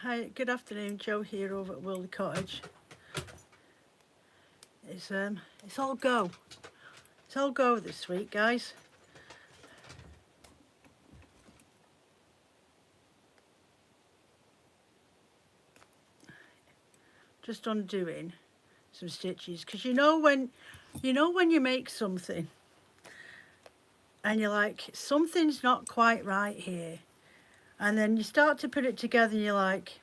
Hi, good afternoon. Joe here over at WoolieCottage. It's all go. It's all go this week, guys. Just undoing some stitches because you know when you make something and you're like, something's not quite right here, and then you start to put it together and you're like,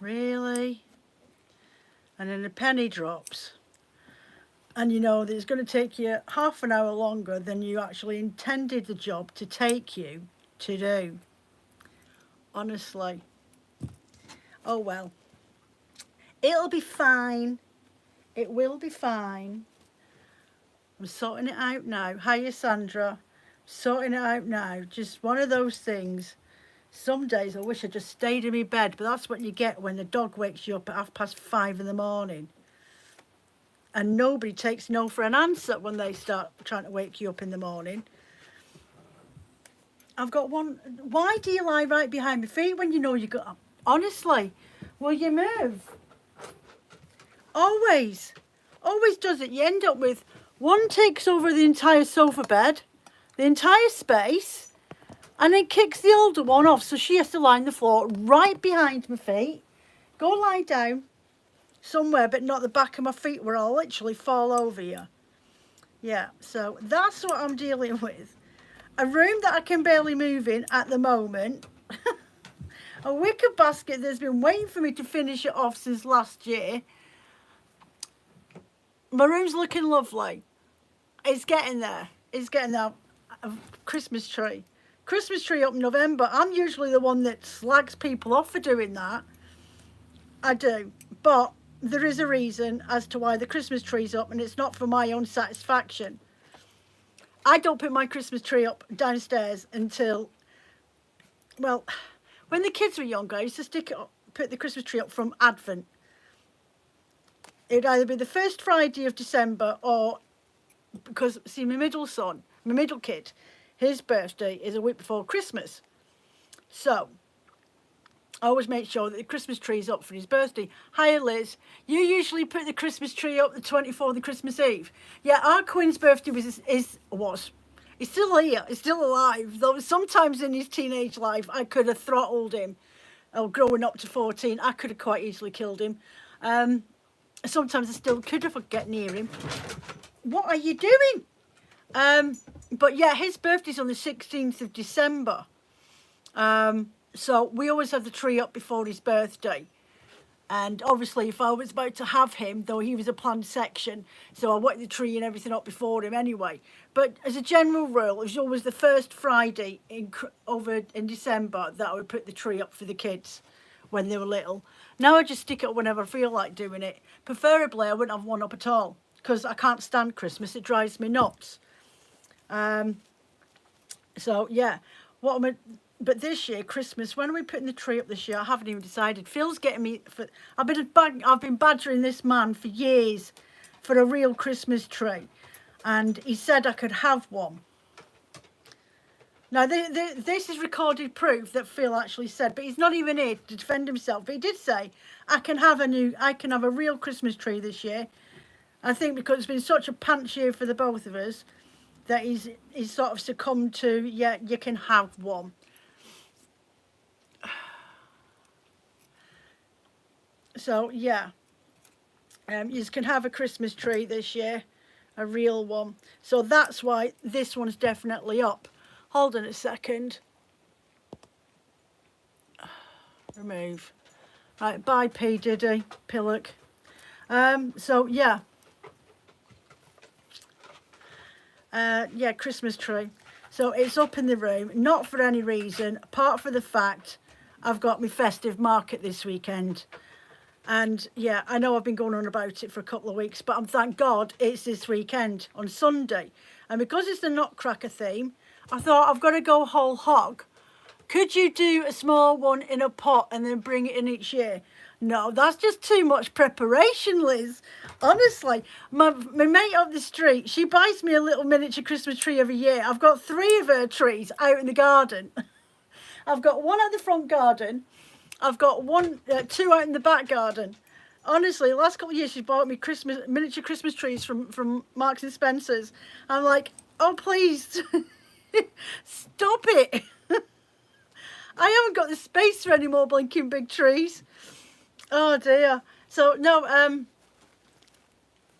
really? And then the penny drops and you know that it's going to take you half an hour longer than you actually intended the job to take you to do. Honestly. Oh well. It'll be fine. It will be fine. I'm sorting it out now. Hiya, Sandra. Sorting it out now. Just one of those things. Some days I wish I just stayed in my bed, but that's what you get when the dog wakes you up at 5:30 in the morning. And nobody takes no for an answer when they start trying to wake you up in the morning. I've got one. Why do you lie right behind my feet when you know you got... Honestly, will you move? Always does it. You end up with one takes over the entire sofa bed, the entire space, and then kicks the older one off, so she has to lie on the floor right behind my feet. Go lie down somewhere, but not the back of my feet where I'll literally fall over you. Yeah, so that's what I'm dealing with. A room that I can barely move in at the moment. A wicker basket that's been waiting for me to finish it off since last year. My room's looking lovely. It's getting there. It's getting there. A Christmas tree. Christmas tree up in November. I'm usually the one that slags people off for doing that. I do. But there is a reason as to why the Christmas tree's up, and it's not for my own satisfaction. I don't put my Christmas tree up downstairs until, well, when the kids were younger, I used to put the Christmas tree up from Advent. It'd either be the first Friday of December or, because, see, my middle kid, his birthday is a week before Christmas. So, I always make sure that the Christmas tree is up for his birthday. Hiya, Liz. You usually put the Christmas tree up the 24th of Christmas Eve. Yeah, our Quinn's birthday was. He's still here. He's still alive. Though sometimes in his teenage life, I could have throttled him. Or growing up to 14, I could have quite easily killed him. Sometimes I still could if I get near him. What are you doing? But yeah, his birthday's on the 16th of December. So we always have the tree up before his birthday. And obviously if I was about to have him, though he was a planned section, so I wanted the tree and everything up before him anyway. But as a general rule, it was always the first Friday over in December that I would put the tree up for the kids when they were little. Now I just stick it up whenever I feel like doing it. Preferably I wouldn't have one up at all because I can't stand Christmas. It drives me nuts. So yeah, but this year, Christmas, when are we putting the tree up this year? I haven't even decided. Phil's getting me... I've been badgering this man for years for a real Christmas tree. And he said I could have one. Now, this is recorded proof that Phil actually said, but he's not even here to defend himself. But he did say, I can have a real Christmas tree this year. I think because it's been such a pants year for the both of us, that he's sort of succumbed to, yeah, you can have one. So yeah, you can have a Christmas tree this year, a real one. So that's why this one's definitely up. Hold on a second. Remove. Right, bye P Diddy, Pillock. So yeah. Yeah, Christmas tree. So it's up in the room, not for any reason, apart from the fact I've got my festive market this weekend. And yeah, I know I've been going on about it for a couple of weeks, but thank God it's this weekend on Sunday. And because it's the Nutcracker theme, I thought I've got to go whole hog. Could you do a small one in a pot and then bring it in each year? No, that's just too much preparation, Liz. Honestly, my mate up the street, she buys me a little miniature Christmas tree every year. I've got 3 of her trees out in the garden. I've got one at the front garden. I've got two out in the back garden. Honestly, the last couple of years she's bought me miniature Christmas trees from Marks and Spencer's. I'm like, oh please, stop it. I haven't got the space for any more blinking big trees. Oh dear. So no,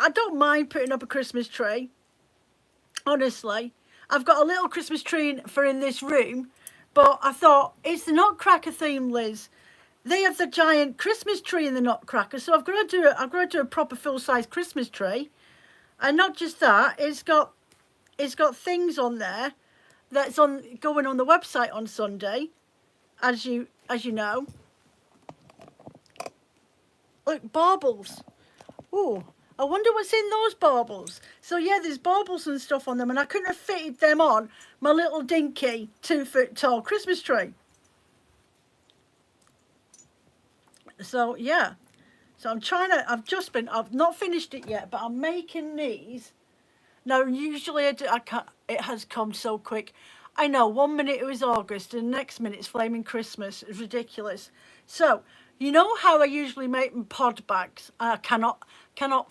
I don't mind putting up a Christmas tree. Honestly, I've got a little Christmas tree in this room, but I thought it's the Nutcracker theme, Liz. They have the giant Christmas tree in the Nutcracker, so I've got to do a proper full-size Christmas tree, and not just that, it's got things on there that's going on the website on Sunday, as you know. Look, baubles. Ooh, I wonder what's in those baubles. So yeah, there's baubles and stuff on them, and I couldn't have fitted them on my little dinky 2-foot tall Christmas tree. So yeah, so I've not finished it yet, but I'm making these. Now usually I can't, it has come so quick. I know, 1 minute it was August and the next minute it's flaming Christmas. It's ridiculous. So, you know how I usually make them pod bags? I cannot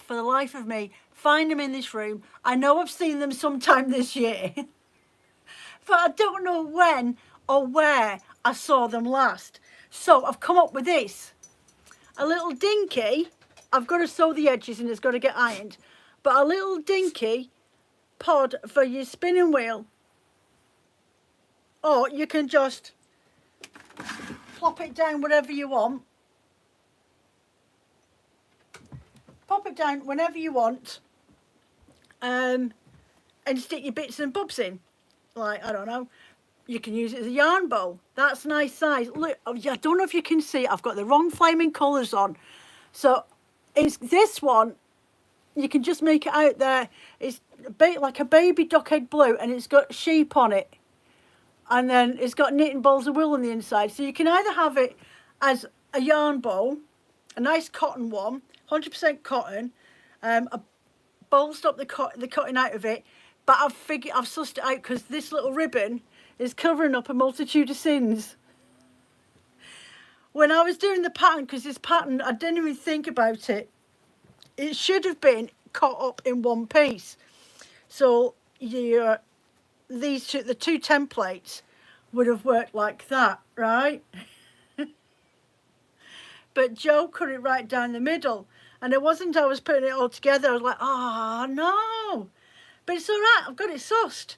for the life of me find them in this room. I know I've seen them sometime this year, but I don't know when or where I saw them last. So I've come up with this. A little dinky, I've got to sew the edges and it's got to get ironed, but a little dinky pod for your spinning wheel. Or you can just plop it down wherever you want. Pop it down whenever you want, and stick your bits and bobs in. Like, I don't know, you can use it as a yarn bowl. That's a nice size. Look, I don't know if you can see, I've got the wrong flaming colours on. So it's this one, you can just make it out there. It's like a baby duck egg blue, and it's got sheep on it. And then it's got knitting balls of wool on the inside. So you can either have it as a yarn bowl, a nice cotton one, 100% cotton. I bolstered up the cotton out of it, but I've sussed it out because this little ribbon is covering up a multitude of sins. When I was doing the pattern, because this pattern, I didn't even think about it. It should have been cut up in one piece. So the two templates would have worked like that, right? But Joe cut it right down the middle. And it wasn't I was putting it all together. I was like, oh, no. But it's all right. I've got it sussed.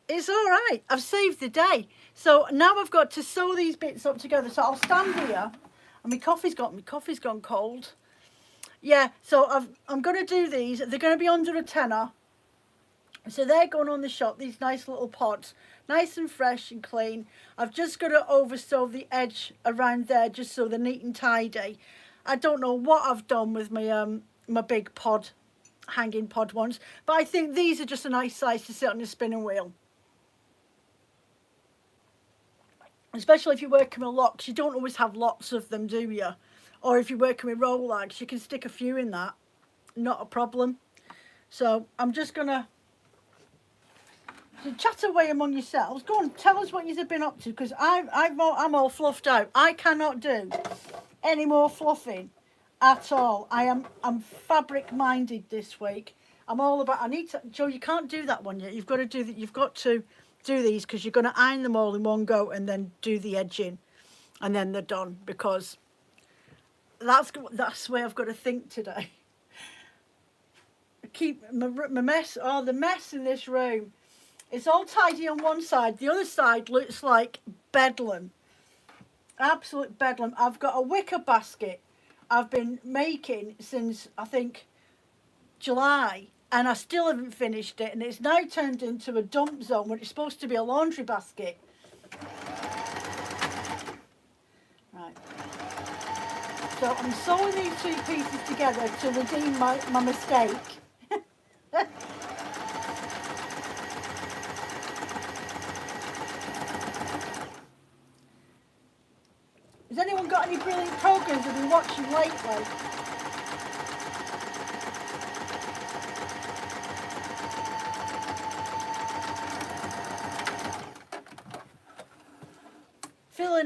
It's all right. I've saved the day. So now I've got to sew these bits up together. So I'll stand here. And my coffee's gone cold. Yeah, so I'm going to do these. They're going to be under a tenner. So they're going on the shop, these nice little pots. Nice and fresh and clean. I've just got to oversew the edge around there just so they're neat and tidy. I don't know what I've done with my my big hanging pod ones, but I think these are just a nice size to sit on the spinning wheel. Especially if you're working with locks, you don't always have lots of them, do you? Or if you're working with roll lags, you can stick a few in that. Not a problem. So I'm just gonna chat away among yourselves. Go on, tell us what you've been up to, because I'm all fluffed out. I cannot do any more fluffing at all. I'm fabric minded this week. I'm all about. Joe, you can't do that one yet. You've got to do that. You've got to do these because you're going to iron them all in one go and then do the edging, and then they're done. Because that's the way I've got to think today. Keep my mess. Oh, the mess in this room. It's all tidy on one side. The other side looks like bedlam. Absolute bedlam. I've got a wicker basket I've been making since, I think, July. And I still haven't finished it. And it's now turned into a dump zone when it's supposed to be a laundry basket. Right. So I'm sewing these two pieces together to redeem my mistake. Has anyone got any brilliant programs they've been watching lately?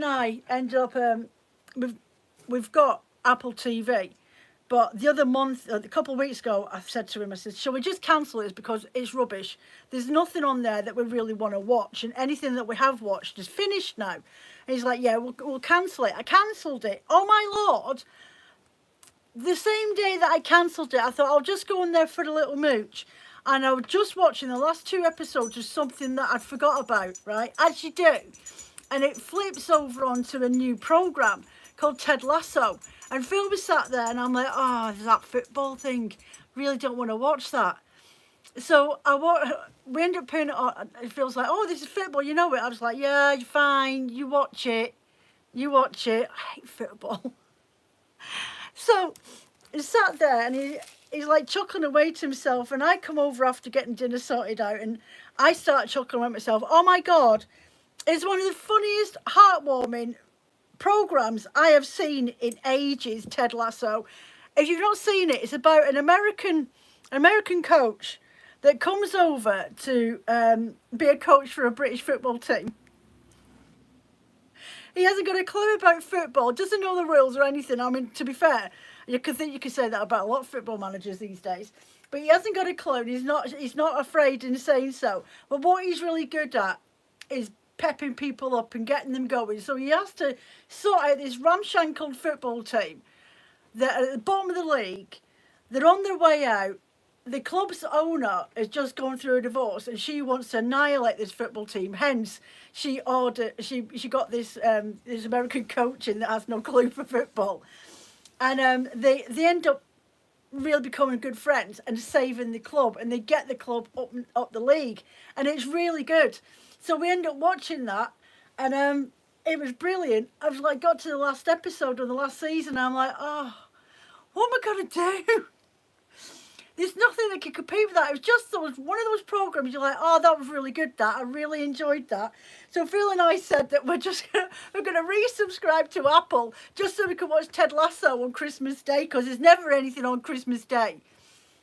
and I end up, we've got Apple TV. But the other month, a couple of weeks ago, I said to him, I said, shall we just cancel this because it's rubbish? There's nothing on there that we really want to watch, and anything that we have watched is finished now. And he's like, yeah, we'll cancel it. I cancelled it. Oh, my Lord. The same day that I cancelled it, I thought I'll just go in there for a little mooch. And I was just watching the last 2 episodes of something that I'd forgot about, right? As you do. And it flips over onto a new programme called Ted Lasso. And Phil was sat there and I'm like, oh, there's that football thing. Really don't want to watch that. So we end up putting it on. It feels like, oh, this is football, you know it. I was like, yeah, you're fine. You watch it. You watch it. I hate football. So he sat there and he's like chuckling away to himself. And I come over after getting dinner sorted out and I start chuckling away myself. Oh my God, it's one of the funniest, heartwarming programs I have seen in ages, Ted Lasso. If you've not seen it, it's about an American coach that comes over to be a coach for a British football team. He hasn't got a clue about football, doesn't know the rules or anything. I mean, to be fair, you could say that about a lot of football managers these days. But he hasn't got a clue and he's not afraid in saying so. But what he's really good at is pepping people up and getting them going. So he has to sort out this ramshackle football team that are at the bottom of the league. They're on their way out. The club's owner has just gone through a divorce and she wants to annihilate this football team. Hence, she got this this American coach in that has no clue for football. And they end up really becoming good friends and saving the club, and they get the club up the league, and it's really good. So we end up watching that, and it was brilliant. I was like, got to the last episode of the last season, and I'm like, oh, what am I gonna do? There's nothing that can compete with that. It was just one of those programs you're like, oh, that was really good. That I really enjoyed that. So Phil and I said that we're gonna resubscribe to Apple just so we can watch Ted Lasso on Christmas Day, because there's never anything on Christmas Day.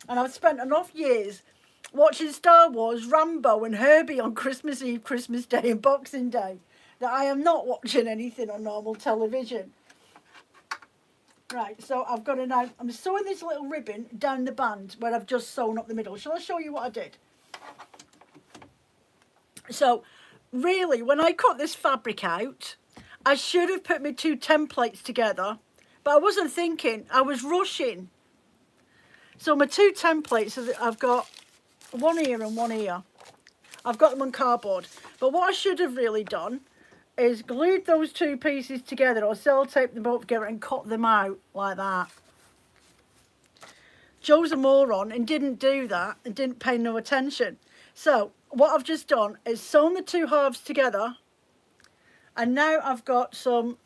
And I've spent enough years watching Star Wars, Rambo and Herbie on Christmas Eve, Christmas Day and Boxing Day that I am not watching anything on normal television. Right, so I've got I'm sewing this little ribbon down the band where I've just sewn up the middle. Shall I show you what I did? So, really, when I cut this fabric out, I should have put my 2 templates together, but I wasn't thinking, I was rushing. So my 2 templates, I've got one here and one here. I've got them on cardboard. But what I should have really done is glued those 2 pieces together or sellotape them both together and cut them out like that. Joe's a moron and didn't do that and didn't pay no attention. So what I've just done is sewn the 2 halves together, and now I've got some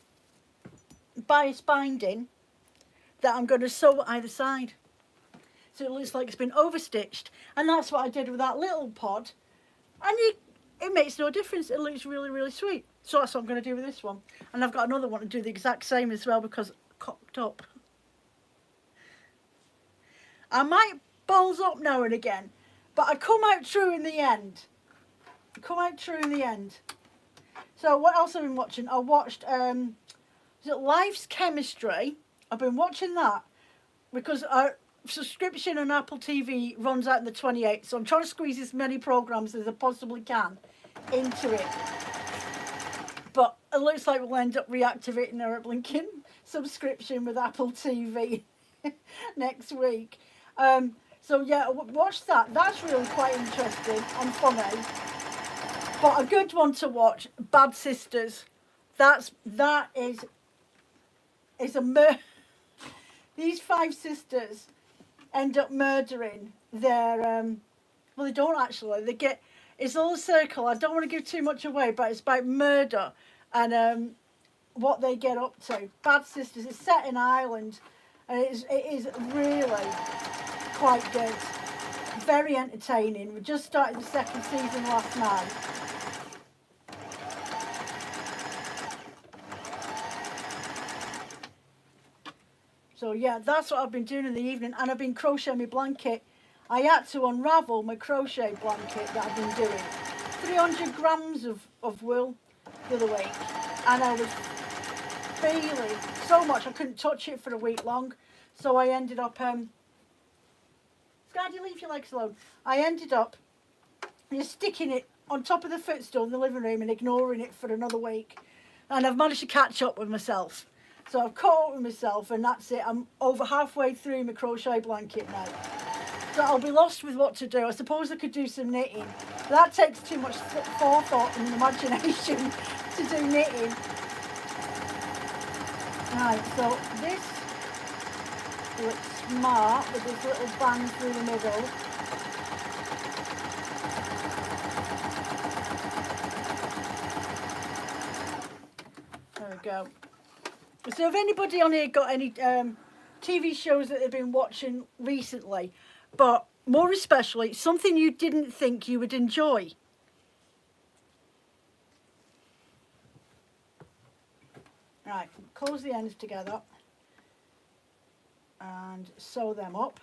bias binding that I'm going to sew either side. So it looks like it's been overstitched, and that's what I did with that little pod, and it makes no difference. It looks really, really sweet. So that's what I'm going to do with this one. And I've got another one to do the exact same as well because cocked up. I might balls up now and again, but I come out true in the end. So what else have I been watching? I watched Life's Chemistry. I've been watching that because our subscription on Apple TV runs out on the 28th. So I'm trying to squeeze as many programs as I possibly can into it. But it looks like we'll end up reactivating our blinking subscription with Apple TV next week. So yeah, watch that. That's really quite interesting and funny. But a good one to watch, Bad Sisters. That is a these 5 sisters end up murdering their well, they don't actually. They get, it's all a circle. I don't want to give too much away, but it's about murder and what they get up to. Bad Sisters. It's set in Ireland, and it is really quite good. Very entertaining. We just started the 2nd season last night. So yeah, that's what I've been doing in the evening, and I've been crocheting my blanket. I had to unravel my crochet blanket that I've been doing. 300 grams of wool the other week, and I was feeling so much I couldn't touch it for a week long. So I ended up, Sky, do you leave your legs alone? I ended up just sticking it on top of the footstool in the living room and ignoring it for another week. And I've managed to catch up with myself. So I've caught up with myself, and that's it. I'm over halfway through my crochet blanket now. So I'll be lost with what to do. I suppose I could do some knitting. But that takes too much forethought and imagination to do knitting. Right, so this looks smart with this little band through the middle. There we go. So have anybody on here got any TV shows that they've been watching recently, but more especially something you didn't think you would enjoy? Right, close the ends together and sew them up.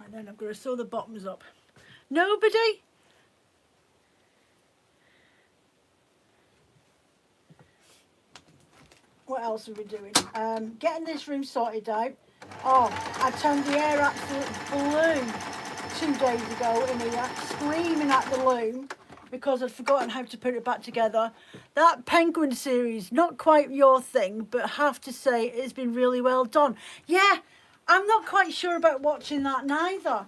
And then I'm going to sew the bottoms up. Nobody? What else are we doing? Getting this room sorted out. Oh, I turned the air absolutely blue 2 days ago in here, screaming at the loom because I'd forgotten how to put it back together. That penguin series, not quite your thing, but I have to say it's been really well done. Yeah, I'm not quite sure about watching that neither.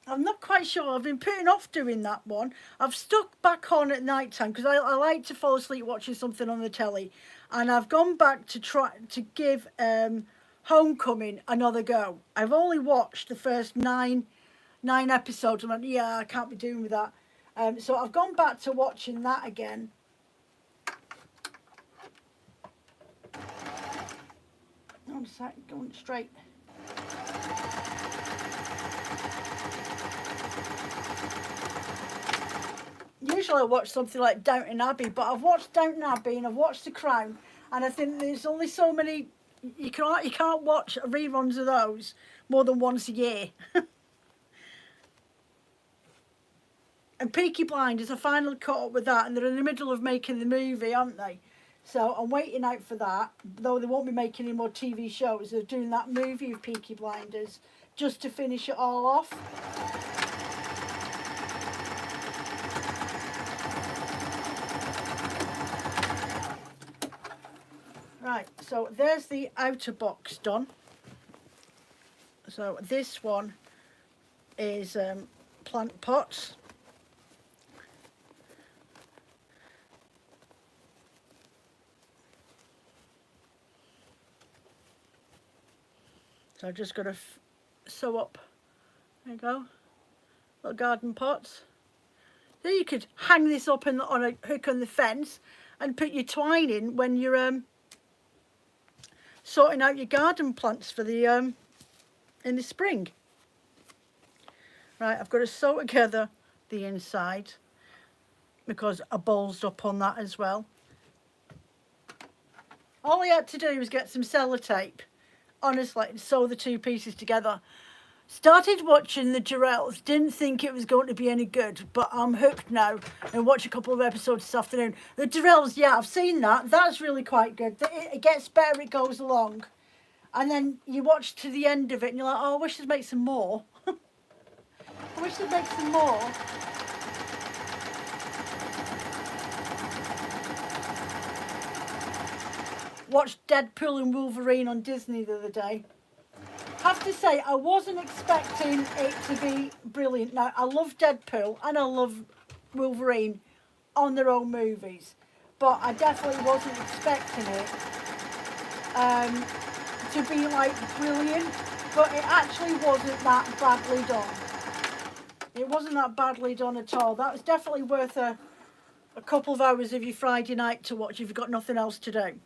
I'm not quite sure. I've been putting off doing that one. I've stuck back on at night time because I like to fall asleep watching something on the telly, and I've gone back to try to give Homecoming another go. I've only watched the first nine episodes. I'm like, yeah, I can't be doing with that. So I've gone back to watching that again. One sec, going straight. Usually I watch something like Downton Abbey, but I've watched Downton Abbey and I've watched The Crown, and I think there's only so many, you can't watch reruns of those more than once a year. And Peaky Blinders, I finally caught up with that, and they're in the middle of making the movie, aren't they? So I'm waiting out for that, though they won't be making any more TV shows. They're doing that movie of Peaky Blinders just to finish it all off. Right, so there's the outer box done. So this one is plant pots. So I've just got to sew up, there you go, little garden pots. Then you could hang this up on a hook on the fence and put your twine in when you're sorting out your garden plants for the in the spring. Right, I've got to sew together the inside because I bulged up on that as well. All I had to do was get some sellotape, honestly, and sew the two pieces together. Started watching the Durrells, didn't think it was going to be any good, but I'm hooked now and watch a couple of episodes this afternoon. The Durrells, yeah, I've seen that. That's really quite good. It gets better, it goes along. And then you watch to the end of it and you're like, oh, I wish they'd make some more. I wish they'd make some more. Watched Deadpool and Wolverine on Disney the other day. Have to say, I wasn't expecting it to be brilliant. Now, I love Deadpool and I love Wolverine on their own movies, but I definitely wasn't expecting it to be like brilliant, but it actually wasn't that badly done. It wasn't that badly done at all. That was definitely worth a couple of hours of your Friday night to watch if you've got nothing else to do.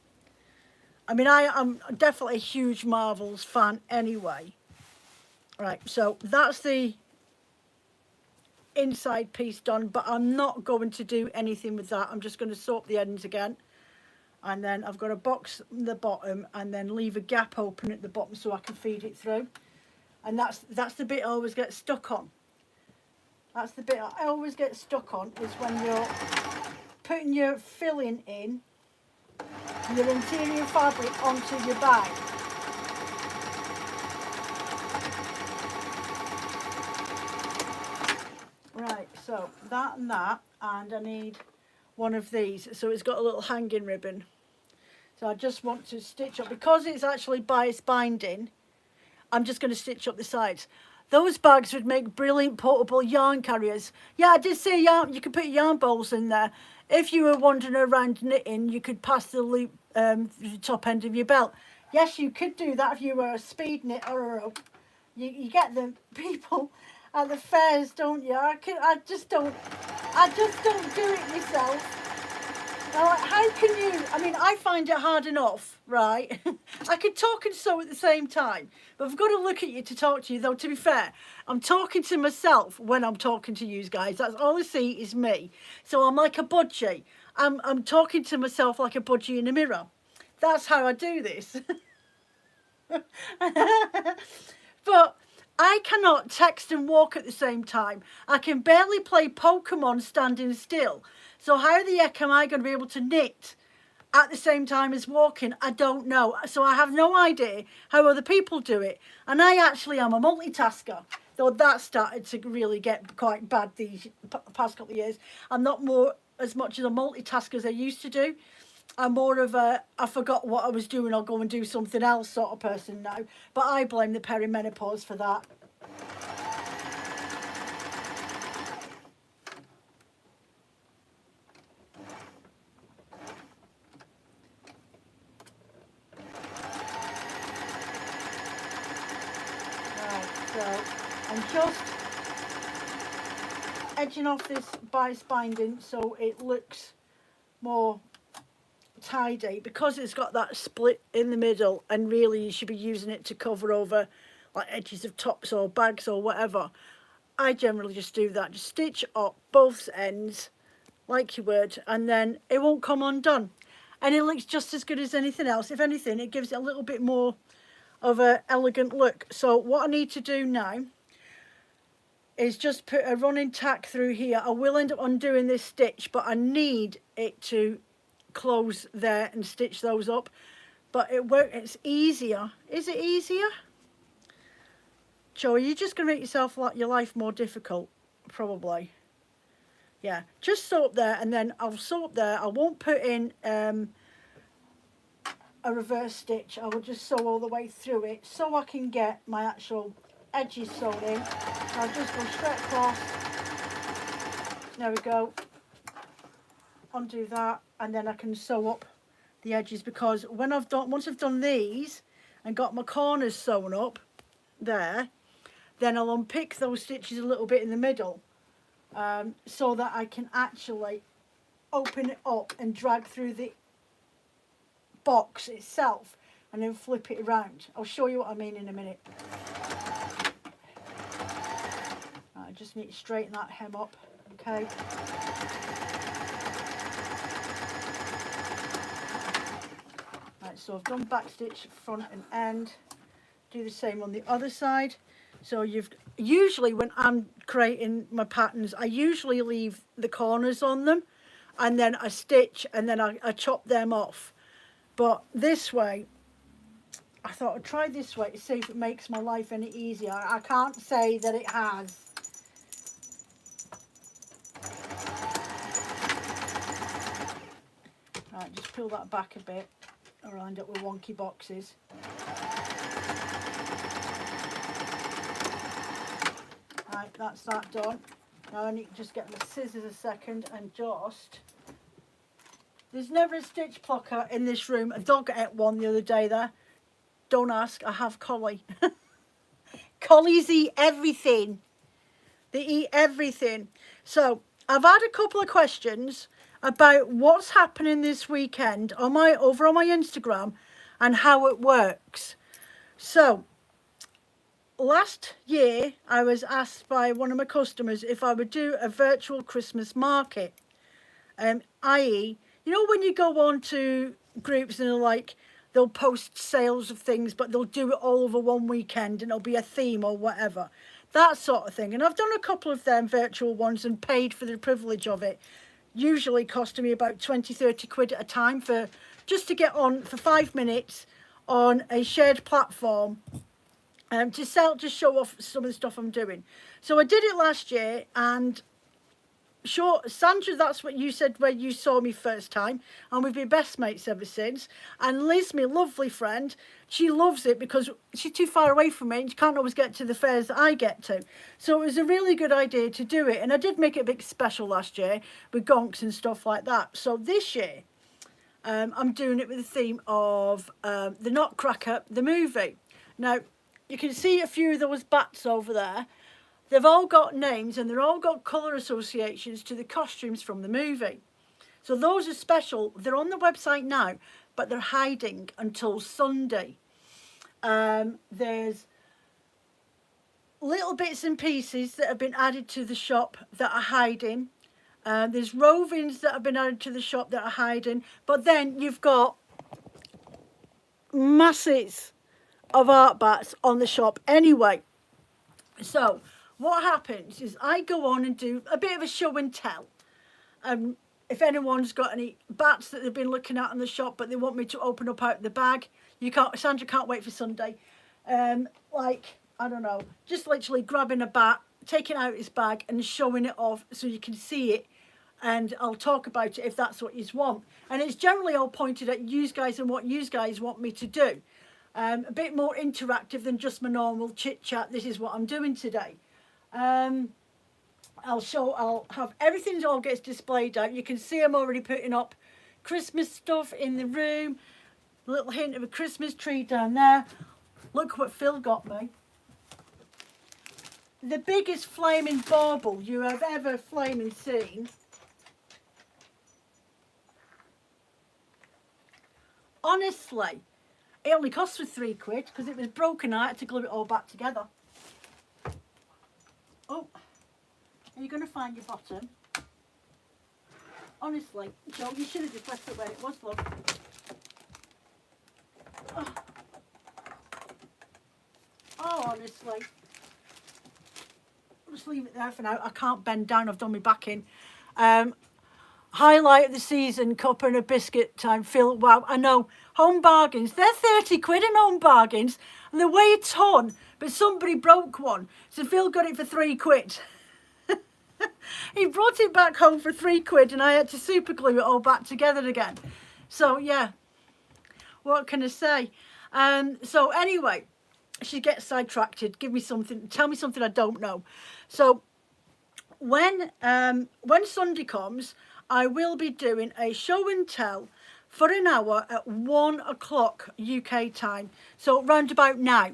I mean, I am definitely a huge Marvels fan anyway. Right, so that's the inside piece done, but I'm not going to do anything with that. I'm just going to sew up the ends again, and then I've got to box the bottom and then leave a gap open at the bottom so I can feed it through. And that's the bit I always get stuck on. That's the bit I always get stuck on, is when you're putting your filling in, your interior fabric onto your bag. Right, so that and that, and I need one of these. So it's got a little hanging ribbon. So I just want to stitch up, because it's actually bias binding, I'm just going to stitch up the sides. Those bags would make brilliant portable yarn carriers. Yeah, I did say yarn, you could put yarn bowls in there. If you were wandering around knitting, you could pass the loop through the top end of your belt. Yes, you could do that if you were a speed knitter, or you get the people at the fairs, don't you? I just don't do it myself. Now, how can you, I mean, I find it hard enough, right? I can talk and sew at the same time, but I've got to look at you to talk to you, though, to be fair. I'm talking to myself when I'm talking to you guys. That's all I see is me. So I'm like a budgie. I'm talking to myself like a budgie in a mirror. That's how I do this. But I cannot text and walk at the same time. I can barely play Pokemon standing still. So how the heck am I going to be able to knit at the same time as walking? I don't know. So I have no idea how other people do it. And I actually am a multitasker, though that started to really get quite bad these past couple of years. I'm not as much of a multitasker as I used to do. I'm more of a, I forgot what I was doing, I'll go and do something else sort of person now. But I blame the perimenopause for that. Right, so I'm just edging off this bias binding so it looks more tidy, because it's got that split in the middle, and really you should be using it to cover over like edges of tops or bags or whatever. I generally just do that, just stitch up both ends like you would, and then it won't come undone, and it looks just as good as anything else. If anything, it gives it a little bit more of a elegant look. So what I need to do now is just put a running tack through here. I will end up undoing this stitch, but I need it to close there and stitch those up. But it's easier. Is it easier? Joe, are you just going to make yourself your life more difficult? Probably. Yeah, just sew up there, and then I'll sew up there. I won't put in a reverse stitch. I will just sew all the way through it so I can get my actual edges sewn in. I'll just go straight across. There we go. Undo that, and then I can sew up the edges, because once I've done these and got my corners sewn up there, then I'll unpick those stitches a little bit in the middle, so that I can actually open it up and drag through the box itself and then flip it around. I'll show you what I mean in a minute. I just need to straighten that hem up. Okay. Right, so I've done back stitch front and end. Do the same on the other side. So usually when I'm creating my patterns, I usually leave the corners on them, and then I stitch, and then I chop them off. But this way, I thought I'd try this way to see if it makes my life any easier. I can't say that it has. Right, just pull that back a bit, or I'll end up with wonky boxes. Right, that's that done. Now I need to just get my scissors a second and just... There's never a stitch plucker in this room. A dog ate one the other day there. Don't ask, I have collie. Collies eat everything. They eat everything. So I've had a couple of questions about what's happening this weekend over on my Instagram, and how it works. So last year I was asked by one of my customers if I would do a virtual Christmas market, i.e., you know, when you go on to groups and they're like, they'll post sales of things, but they'll do it all over one weekend and it'll be a theme or whatever, that sort of thing. And I've done a couple of them virtual ones and paid for the privilege of it, usually costing me about 20-30 quid at a time for just to get on for 5 minutes on a shared platform, to sell, to show off some of the stuff I'm doing. So I did it last year, and sure, Sandra, that's what you said when you saw me first time, and we've been best mates ever since. And Liz, my lovely friend, she loves it because she's too far away from me and she can't always get to the fairs that I get to. So it was a really good idea to do it, and I did make it a bit special last year with gonks and stuff like that. So this year, I'm doing it with the theme of the Nutcracker, the movie. Now, you can see a few of those bats over there. They've all got names and they've all got colour associations to the costumes from the movie. So those are special. They're on the website now, but they're hiding until Sunday. There's little bits and pieces that have been added to the shop that are hiding. There's rovings that have been added to the shop that are hiding. But then you've got masses of art bats on the shop anyway. So what happens is I go on and do a bit of a show and tell. If anyone's got any bats that they've been looking at in the shop but they want me to open up out the bag, Sandra can't wait for Sunday. Like, I don't know, just literally grabbing a bat, taking out his bag and showing it off so you can see it, and I'll talk about it if that's what you want. And it's generally all pointed at you guys and what you guys want me to do. A bit more interactive than just my normal chit chat. This is what I'm doing today. I'll have everything all gets displayed out. You can see I'm already putting up Christmas stuff in the room. A little hint of a Christmas tree down there. Look what Phil got me. The biggest flaming bauble you have ever flaming seen. Honestly, it only cost me £3 because it was broken. I had to glue it all back together. Oh, are you going to find your bottom? Honestly, Joe, you should have just left it where it was, love. Oh, honestly. Just leave it there for now. I can't bend down. I've done my back in. Highlight of the season, copper and a biscuit time. Phil, wow, I know. Home bargains. They're 30 quid in home bargains. And they weigh a ton. But somebody broke one. So Phil got it for £3. He brought it back home for £3 and I had to super glue it all back together again. So yeah, what can I say? So anyway, she gets sidetracked. Give me something, tell me something I don't know. So when Sunday comes, I will be doing a show and tell for an hour at 1 o'clock UK time. So round about now.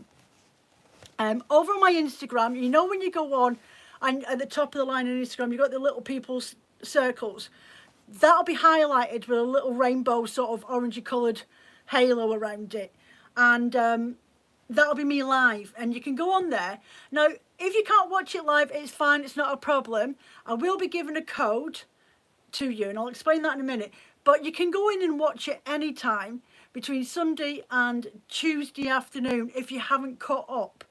Over on my Instagram, you know when you go on and at the top of the line on Instagram, you've got the little people's circles. That'll be highlighted with a little rainbow sort of orangey coloured halo around it. And that'll be me live. And you can go on there. Now, if you can't watch it live, it's fine. It's not a problem. I will be giving a code to you, and I'll explain that in a minute. But you can go in and watch it anytime between Sunday and Tuesday afternoon if you haven't caught up.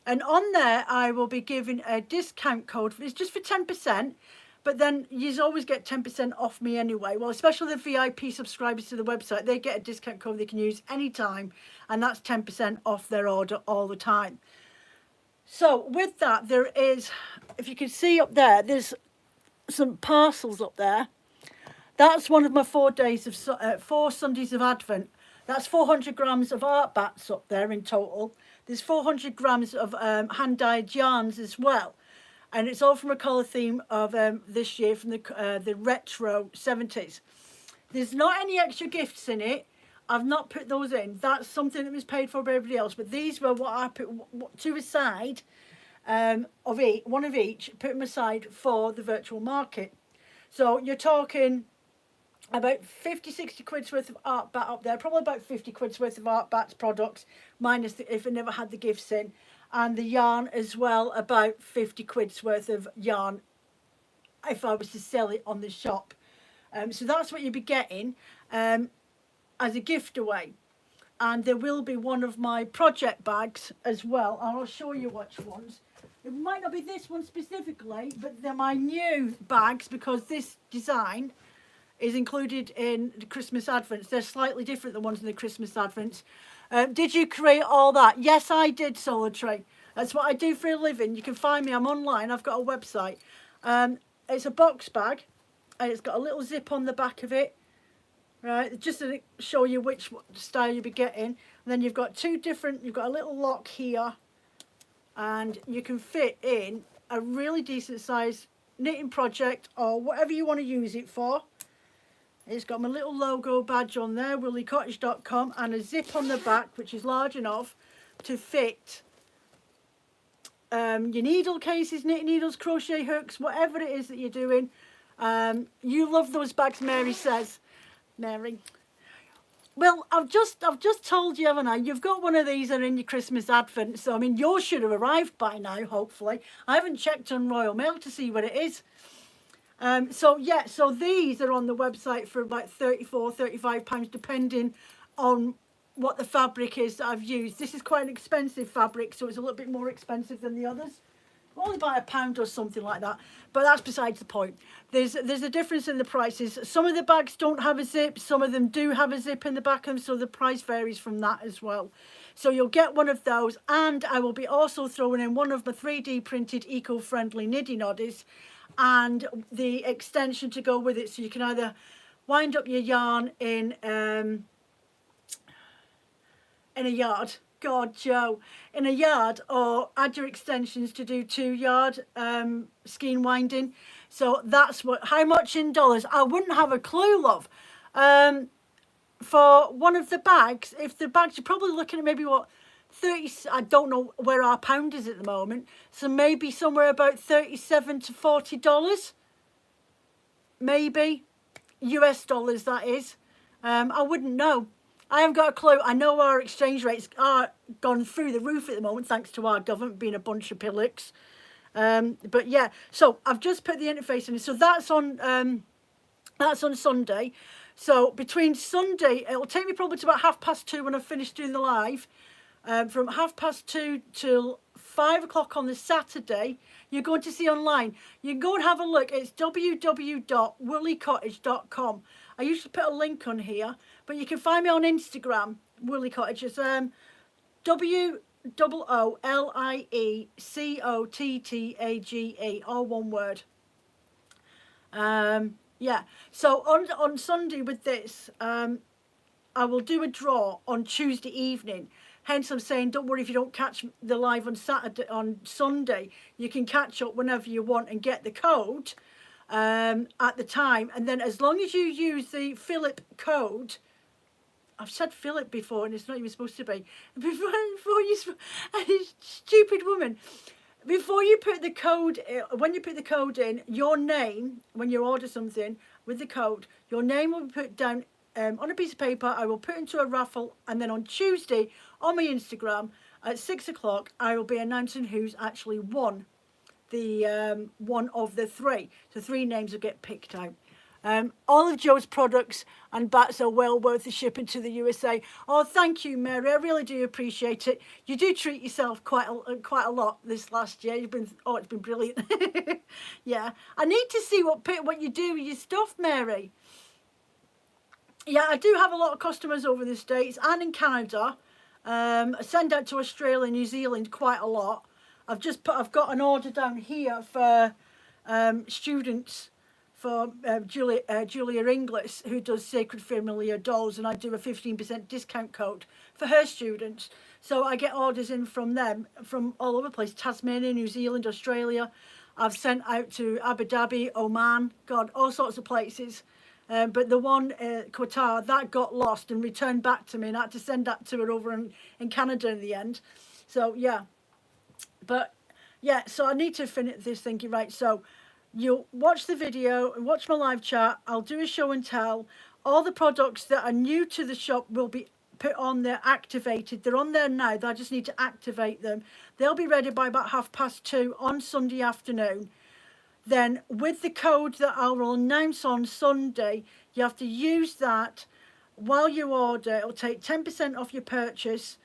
And on there, I will be giving a discount code. It's just for 10%, but then you always get 10% off me anyway. Well, especially the VIP subscribers to the website, they get a discount code they can use anytime, and that's 10% off their order all the time. So with that, there is, if you can see up there, there's some parcels up there. That's one of my 4 days of 4 Sundays of Advent. That's 400 grams of art bats up there in total. There's 400 grams of hand-dyed yarns as well. And it's all from a colour theme of this year from the retro 70s. There's not any extra gifts in it. I've not put those in. That's something that was paid for by everybody else. But these were what I put to aside of each, one of each, put them aside for the virtual market. So you're talking about 50, 60 quid's worth of art bat up there, probably about 50 quid's worth of art bats products, minus if I never had the gifts in, and the yarn as well, about 50 quid's worth of yarn if I was to sell it on the shop. So that's what you'd be getting as a gift away. And there will be one of my project bags as well, and I'll show you which ones. It might not be this one specifically, but they're my new bags, because this design is included in the Christmas Advents. They're slightly different than ones in the Christmas Advents. Did you create all that? Yes, I did, Solar Tree. That's what I do for a living. You can find me. I'm online. I've got a website. It's a box bag, and it's got a little zip on the back of it. Right, just to show you which style you'll be getting. And then you've got two different, you've got a little lock here, and you can fit in a really decent size knitting project or whatever you want to use it for. It's got my little logo badge on there, WoolieCottage.com, and a zip on the back which is large enough to fit your needle cases, knitting needles, crochet hooks, whatever it is that you're doing. You love those bags, Mary says. Mary. Well, I've just told you, haven't I? You've got one of these are in your Christmas Advent. So, I mean, yours should have arrived by now, hopefully. I haven't checked on Royal Mail to see what it is. So these are on the website for about £34, £35, depending on what the fabric is that I've used. This is quite an expensive fabric, so it's a little bit more expensive than the others. Only by £1 or something like that, but that's besides the point. There's a difference in the prices. Some of the bags don't have a zip, some of them do have a zip in the back of them, so the price varies from that as well. So you'll get one of those, and I will be also throwing in one of my 3D printed eco-friendly knitting oddies and the extension to go with it, so you can either wind up your yarn in a yard. God, Joe, in a yard, or add your extensions to do 2-yard skein winding. So that's how much in dollars? I wouldn't have a clue, love. For one of the bags, if the bags, you're probably looking at maybe what, 30, I don't know where our pound is at the moment, so maybe somewhere about $37 to $40, maybe, US dollars that is. I wouldn't know. I haven't got a clue. I know our exchange rates are gone through the roof at the moment, thanks to our government being a bunch of pillocks. But yeah, so I've just put the interface in. So that's on Sunday. So between Sunday, it'll take me probably to about 2:30 when I've finished doing the live. From 2:30 till 5 o'clock on the Saturday, you're going to see online. You can go and have a look. It's www.WoolieCottage.com. I usually put a link on here, but you can find me on Instagram, WoolieCottage. It's WoolieCottage, all one word. Yeah, so on Sunday with this, I will do a draw on Tuesday evening. Hence, I'm saying, don't worry if you don't catch the live on Sunday. You can catch up whenever you want and get the code at the time. And then as long as you use the Philip code, I've said Philip before and it's not even supposed to be. Before you, stupid woman. Before you put the code, when you put the code in, your name, when you order something with the code, your name will be put down on a piece of paper. I will put into a raffle, and then on Tuesday on my Instagram at 6 o'clock I will be announcing who's actually won the one of the 3. So 3 names will get picked out. All of Joe's products and bats are well worth the shipping to the USA. Oh, thank you, Mary. I really do appreciate it. You do treat yourself quite a lot this last year. It's been brilliant. Yeah, I need to see what you do with your stuff, Mary. Yeah, I do have a lot of customers over the States and in Canada. I send out to Australia, New Zealand quite a lot. I've got an order down here for students, for Julia Inglis, who does Sacred Familiar Dolls, and I do a 15% discount code for her students. So I get orders in from them from all over the place: Tasmania, New Zealand, Australia. I've sent out to Abu Dhabi, Oman, God, all sorts of places. But the one, Qatar, that got lost and returned back to me, and I had to send that to her over in Canada in the end. So, yeah. But, yeah, so I need to finish this thinking, right, so You'll watch the video and watch my live chat. I'll do a show and tell. All the products that are new to the shop will be put on there, activated. They're on there now. I just need to activate them. They'll be ready by about 2:30 on Sunday afternoon. Then with the code that I will announce on Sunday, you have to use that while you order. It'll take 10% off your purchase.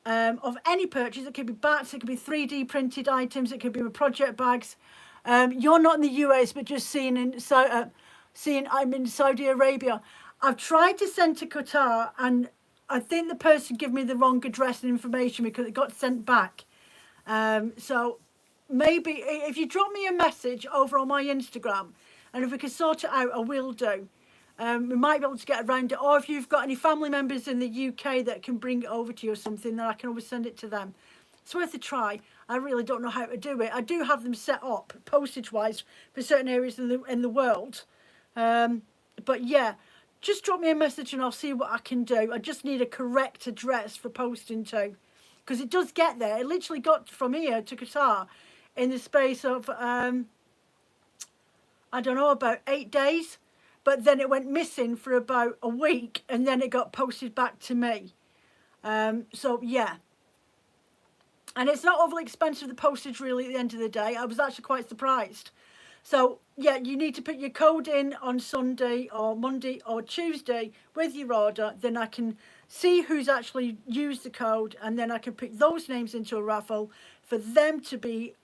Of any purchase. It could be bats, it could be 3D printed items, it could be project bags. You're not in the US, but just seeing I'm in Saudi Arabia. I've tried to send to Qatar, and I think the person gave me the wrong address and information because it got sent back. So maybe if you drop me a message over on my Instagram, and if we can sort it out, I will do. We might be able to get around it, or if you've got any family members in the UK that can bring it over to you or something, then I can always send it to them. It's worth a try. I really don't know how to do it. I do have them set up postage wise for certain areas in the world, but yeah, just drop me a message and I'll see what I can do. I just need a correct address for posting to, because it does get there. It literally got from here to Qatar in the space of I don't know, about 8 days. But then it went missing for about a week, and then it got posted back to me. So yeah, and it's not overly expensive, the postage, really, at the end of the day. I was actually quite surprised. So yeah, you need to put your code in on Sunday or Monday or Tuesday with your order. Then I can see who's actually used the code, and then I can pick those names into a raffle for them to be,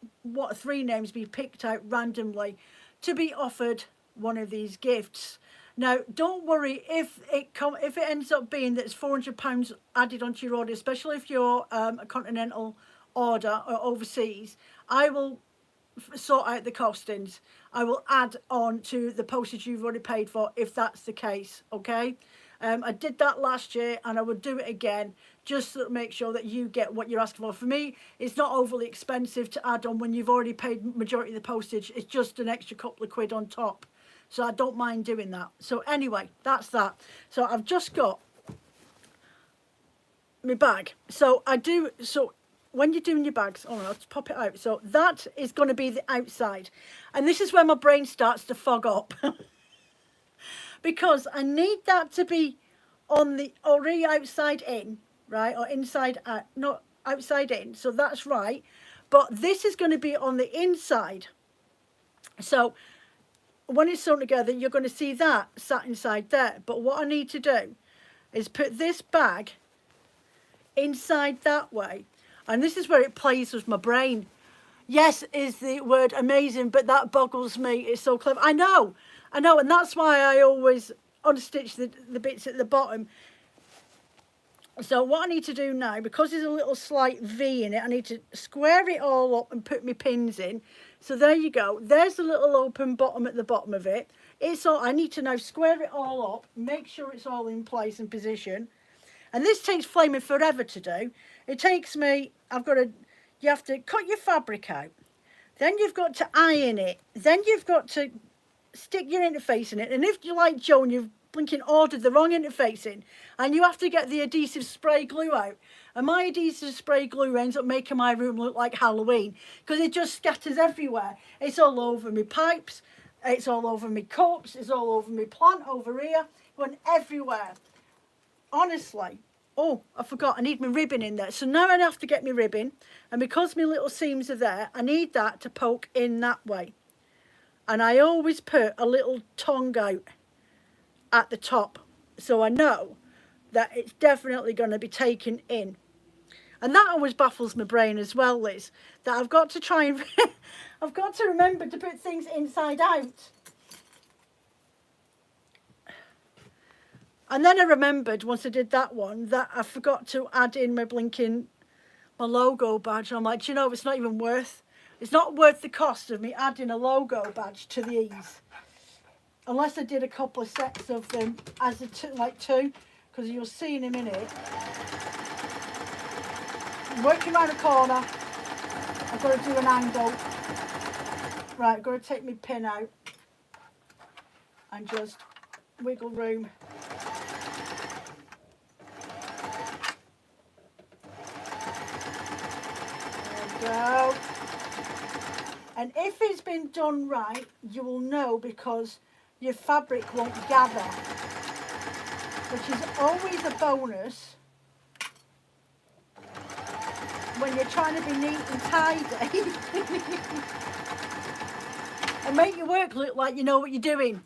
3 names be picked out randomly to be offered one of these gifts. Now, don't worry if it ends up being that it's £400 added onto your order, especially if you're a continental order or overseas. I will sort out the costings. I will add on to the postage you've already paid for if that's the case. Okay. I did that last year, and I would do it again just to make sure that you get what you're asking for. For me, it's not overly expensive to add on when you've already paid majority of the postage. It's just an extra couple of quid on top. So I don't mind doing that. So anyway, that's that. So I've just got my bag. So when you're doing your bags, I'll just pop it out. So that is going to be the outside. And this is where my brain starts to fog up. Because I need that to be on the already outside in, right? Or inside out, not outside in. So that's right. But this is going to be on the inside. So when it's sewn together, you're going to see that sat inside there. But what I need to do is put this bag inside that way. And this is where it plays with my brain. Yes is the word amazing, but that boggles me. It's so clever. I know. And that's why I always unstitch the bits at the bottom. So what I need to do now, because there's a little slight V in it, I need to square it all up and put my pins in. So there you go. There's a little open bottom at the bottom of it. I need to now square it all up, make sure it's all in place and position. And this takes flaming forever to do. It takes me, you have to cut your fabric out. Then you've got to iron it. Then you've got to stick your interface in it. And if you're like Joe and you've blinking ordered the wrong interface in, and you have to get the adhesive spray glue out. And my adhesive spray glue ends up making my room look like Halloween because it just scatters everywhere. It's all over my pipes, it's all over my cups, it's all over my plant over here, going everywhere. Honestly. Oh, I forgot, I need my ribbon in there. So now I have to get my ribbon, and because my little seams are there, I need that to poke in that way. And I always put a little tongue out at the top, so I know that it's definitely going to be taken in. And that always baffles my brain as well, Liz, that I've got to try and I've got to remember to put things inside out. And then I remembered once I did that one that I forgot to add in my logo badge. I'm like, you know, it's not worth the cost of me adding a logo badge to these. Unless I did a couple of sets of them as two, because you'll see in a minute. I'm working around a corner. I've got to do an angle. Right, I've got to take my pin out and just wiggle room. There we go. And if it's been done right, you will know because your fabric won't gather, which is always a bonus when you're trying to be neat and tidy and make your work look like you know what you're doing.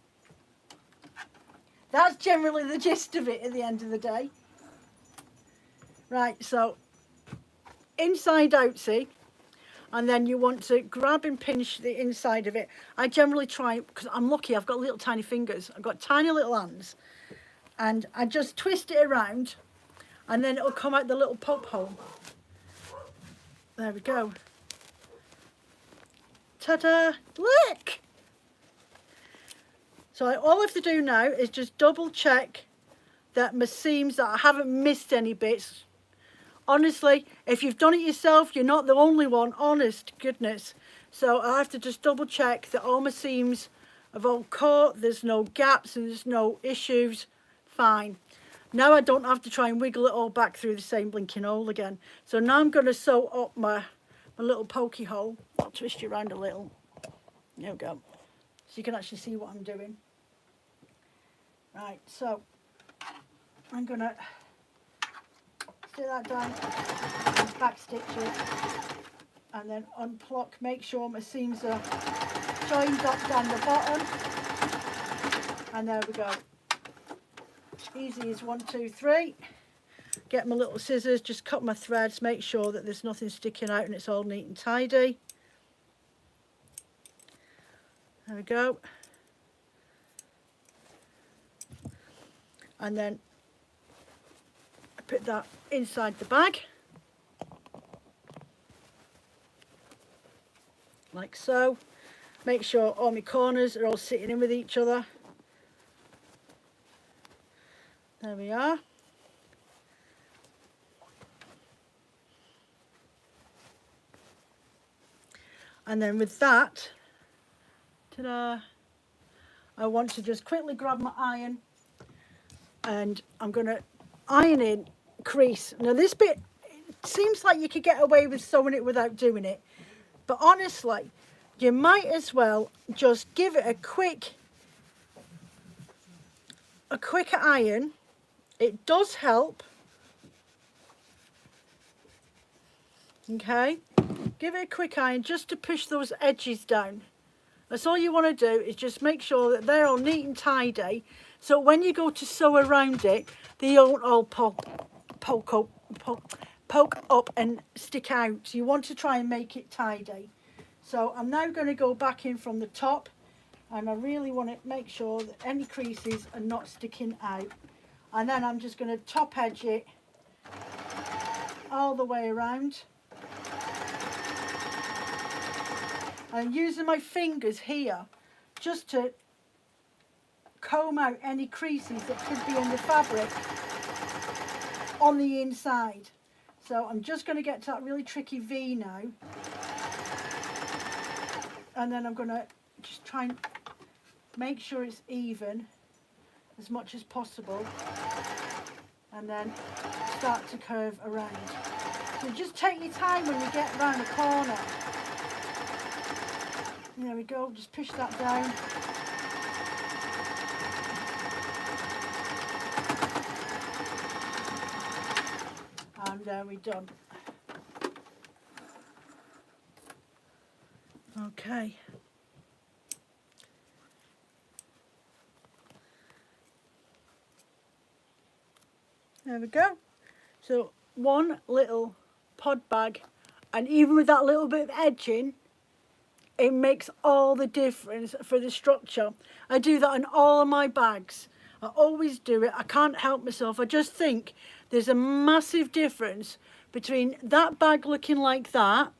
That's generally the gist of it at the end of the day. Right, so inside out, see, and then you want to grab and pinch the inside of it. I generally try, because I'm lucky, I've got little tiny fingers, I've got tiny little hands, and I just twist it around and then it'll come out the little pop hole. There we go. Ta-da! Look! So all I have to do now is just double check that my seams, that I haven't missed any bits. Honestly, if you've done it yourself, you're not the only one, honest goodness. So I have to just double check that all my seams have all caught, there's no gaps and there's no issues. Fine. Now I don't have to try and wiggle it all back through the same blinking hole again. So now I'm going to sew up my little pokey hole. I'll twist you around a little. There we go. So you can actually see what I'm doing. Right, so I'm going to stick that down, back stitch it, and then unpluck, make sure my seams are joined up down the bottom, and there we go. Easy as 1, 2, 3. Get my little scissors, just cut my threads, make sure that there's nothing sticking out and it's all neat and tidy. There we go. And then I put that inside the bag, like so. Make sure all my corners are all sitting in with each other. There we are. And then with that, ta-da, I want to just quickly grab my iron and I'm going to iron in crease. Now this bit, it seems like you could get away with sewing it without doing it, but honestly you might as well just give it a quick iron. It does help. Okay, give it a quick iron just to push those edges down. That's all you want to do, is just make sure that they're all neat and tidy, so when you go to sew around it, they don't all poke up and stick out. You want to try and make it tidy. So I'm now going to go back in from the top, and I really want to make sure that any creases are not sticking out. And then I'm just going to top edge it all the way around. I'm using my fingers here just to comb out any creases that could be in the fabric on the inside. So I'm just going to get to that really tricky V now, and then I'm going to just try and make sure it's even as much as possible, and then start to curve around. So just take your time when you get around the corner. There we go, just push that down. And there we're done. Okay. There we go. So one little pod bag, and even with that little bit of edging, it makes all the difference for the structure. I do that on all of my bags. I always do it. I can't help myself. I just think there's a massive difference between that bag looking like that,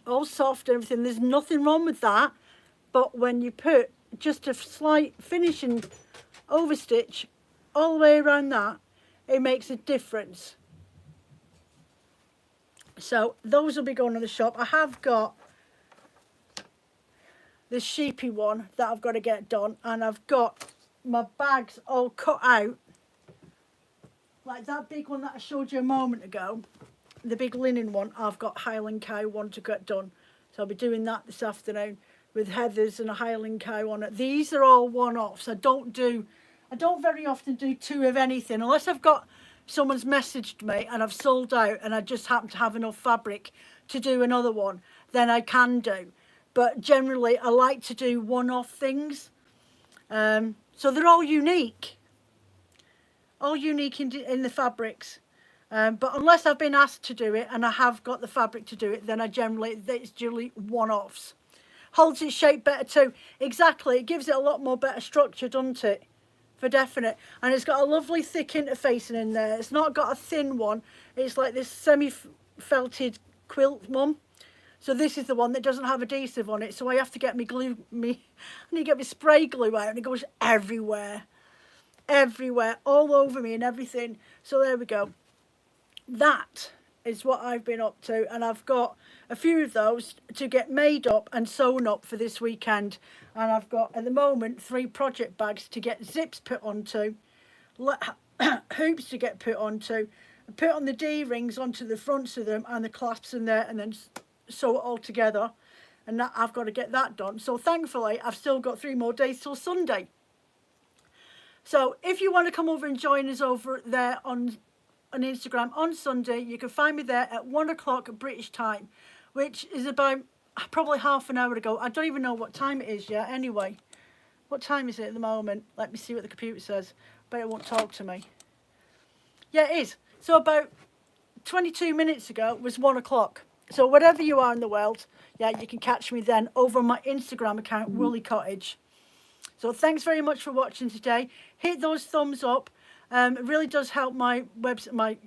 all soft and everything. There's nothing wrong with that. But when you put just a slight finishing overstitch all the way around that, it makes a difference. So those will be going to the shop. I have got the sheepy one that I've got to get done, and I've got my bags all cut out, like that big one that I showed you a moment ago, the big linen one. I've got Highland Cow one to get done. So I'll be doing that this afternoon with heathers and a Highland cow on it. These are all one-offs. I don't very often do two of anything unless I've got someone's messaged me and I've sold out and I just happen to have enough fabric to do another one, then I can do. But generally I like to do one-off things. So they're all unique in the fabrics. But unless I've been asked to do it and I have got the fabric to do it, then it's generally one-offs. Holds its shape better too. Exactly, it gives it a lot more better structure, doesn't it? For definite. And it's got a lovely thick interfacing in there. It's not got a thin one. It's like this semi-felted quilt one. So this is the one that doesn't have adhesive on it. So I have to get I need to get my spray glue out, and it goes everywhere. Everywhere, all over me and everything. So there we go. That is what I've been up to, and I've got a few of those to get made up and sewn up for this weekend. And I've got at the moment 3 project bags to get zips put onto, hoops to get put onto, put on the D-rings onto the fronts of them and the clasps in there, and then sew it all together. And that I've got to get that done. So thankfully I've still got 3 more days till Sunday. So if you want to come over and join us over there on Instagram on Sunday, you can find me there at 1 o'clock British time, which is about probably half an hour ago. I don't even know what time it is yet. Anyway, what time is it at the moment? Let me see what the computer says. But it won't talk to me. Yeah, it is. So about 22 minutes ago was 1 o'clock. So wherever you are in the world, yeah, you can catch me then over on my Instagram account, WoolieCottage. So thanks very much for watching today. Hit those thumbs up. It really does help my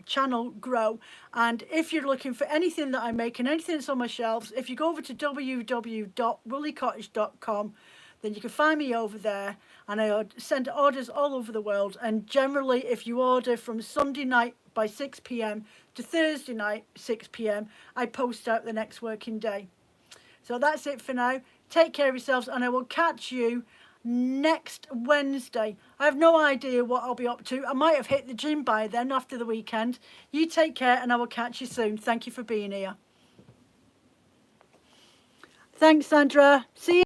channel grow. And if you're looking for anything that I make and anything that's on my shelves, if you go over to www.WoolieCottage.com, then you can find me over there. And I send orders all over the world. And generally, if you order from Sunday night by 6 p.m. to Thursday night 6 p.m, I post out the next working day. So that's it for now. Take care of yourselves, and I will catch you next Wednesday. I have no idea what I'll be up to. I might have hit the gym by then after the weekend. You take care, and I will catch you soon. Thank you for being here. Thanks, Sandra. See you.